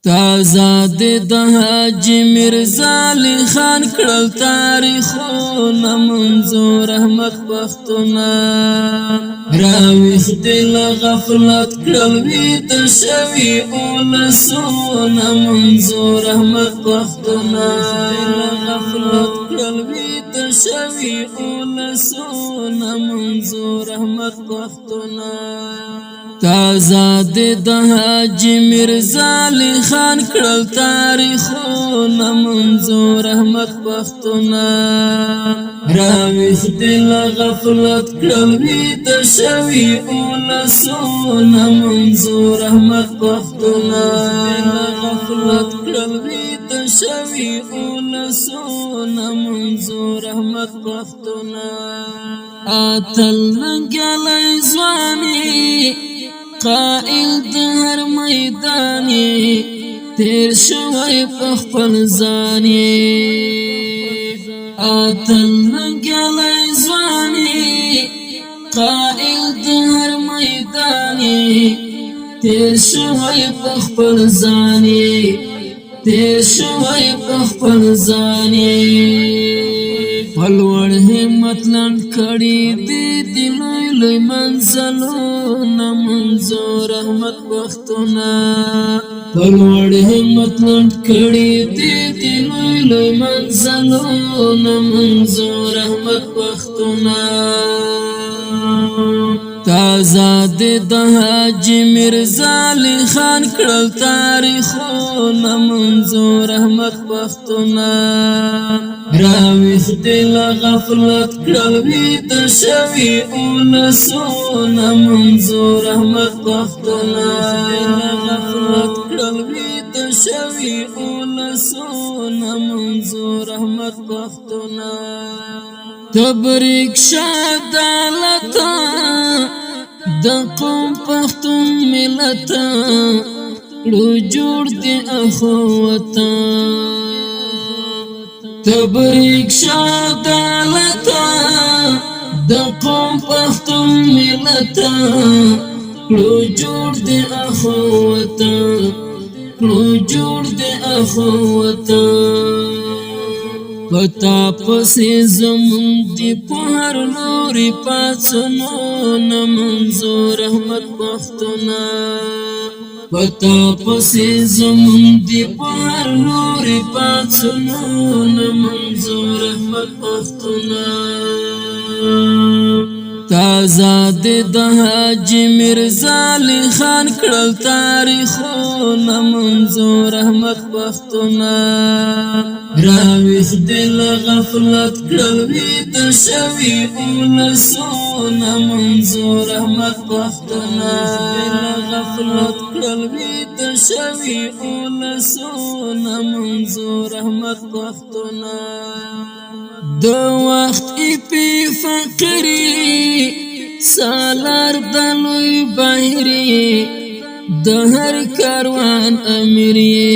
تازاد د حاجی مرزا علی خان کړل تاریخونه منظور احمد پښتونا راويخ دل غفلت کړل وی د شوی اولسونه منظور احمد پښتونا غفلت کړل وی د شوی اولسونه منظور احمد پښتونا تازاد د حاجی مرزا علی خان کړل تاریخونه منظور احمد پښتونا راويخ دل غفلت کړل وی د شوی اولسونه منظور احمد پښتونا غفلت کړل وی د شوی اولسونه منظور احمد پښتونا اتل نګلای ځواني قائل د هر میدانې تیر شوی په خپل ځانې اتل نګلای ځواني قائل د هر میدانې تیر شوی په خپل ځانې تیر شوی په خپل ځانې پلوړ همت لند کړي دي لوی لوی منزلونه منظور احمد پښتونا پلوړ همت لند کړي دي لوی لوی منزلونه منظور احمد پښتونا تازاد د حاجی مرزا علی خان کړل تاریخونه منظور احمد پښتونا راويخ دل غفلت کړل وی د شوی اولسونه منظور احمد پښتونا غفلت کړل وی د شوی اولسونه منظور احمد پښتونا تبریک شادالت د قوم پښتون ملت کړو جوړ دی اخوت تبریک شادالت د قوم پښتون ملت کړو جوړ دی اخوت کړو جوړ دی اخوت پتا پسې زمون دی په هر لوري پاتونو منظور احمد پښتونا پتا پسې زمون دی په هر لوري پاتونو منظور احمد پښتونا تازاد د حاجی مرزا علی خان کړل تاریخونه منظور احمد پښتونا راويخ دل غفلت کړل وی د شوی اولسونه منظور احمد پښتونا غفلت کړل وی د شوی اولسونه منظور احمد پښتونا د وخت پی فقری سالار د لوی بحری د هر کاروان امری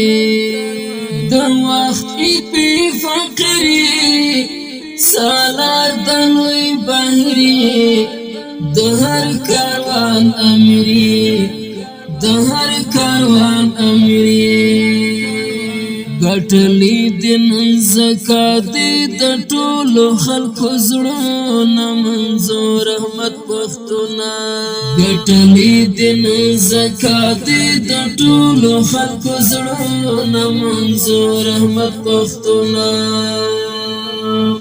د وخت پی فقری سالار د لوی بحری د هر کاروان امری د هر کاروان امری ګټلی دین زکات د ټولو خلکو زړونه منظور احمد پښتونا ګټلی دین زکات د ټولو خلکو زړونه منظور احمد پښتونا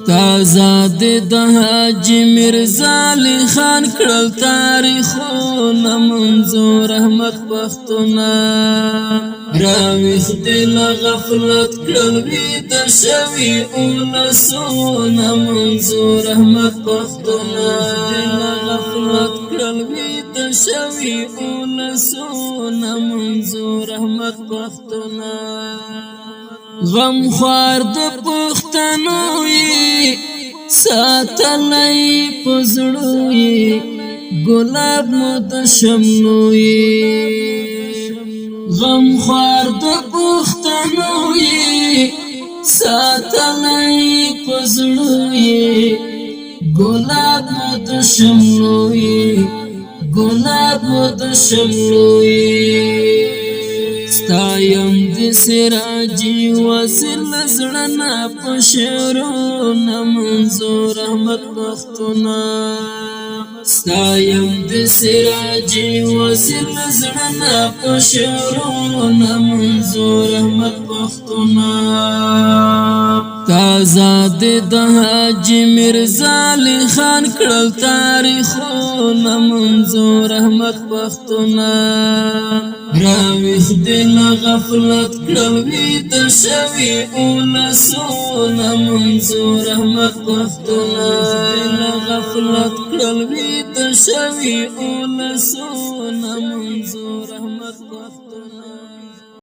تازاد د حاجی مرزا علی خان کړل تاریخونه منظور احمد پښتونا راويخ دل غفلت کړل وی د شوی اولسونه منظور احمد پښتونا غفلت کړل وی د شوی اولسونه منظور احمد پښتونا غم خوار د پښتنو یې ساتلای پزړو یې ګلاب مو د شمنو یې غم خوار د پښتنو یې ساتلای پزړو یې ګلاب مو د شمنو یې ګلاب مو د شمنو یې ستایم د سراجي وصل زړنا پشرون منظور احمد پختونا ستایم د سراجي وصل زړنا پشرون منظور احمد پختونا تازاد د حاجی مرزا علی خان کړل تاریخونه منظور احمد پختونا راویخ دل غفلت کړل وی د شوی اولسونه منظور احمد پختونا دل غفلت کړل وی د شوی اولسونه منظور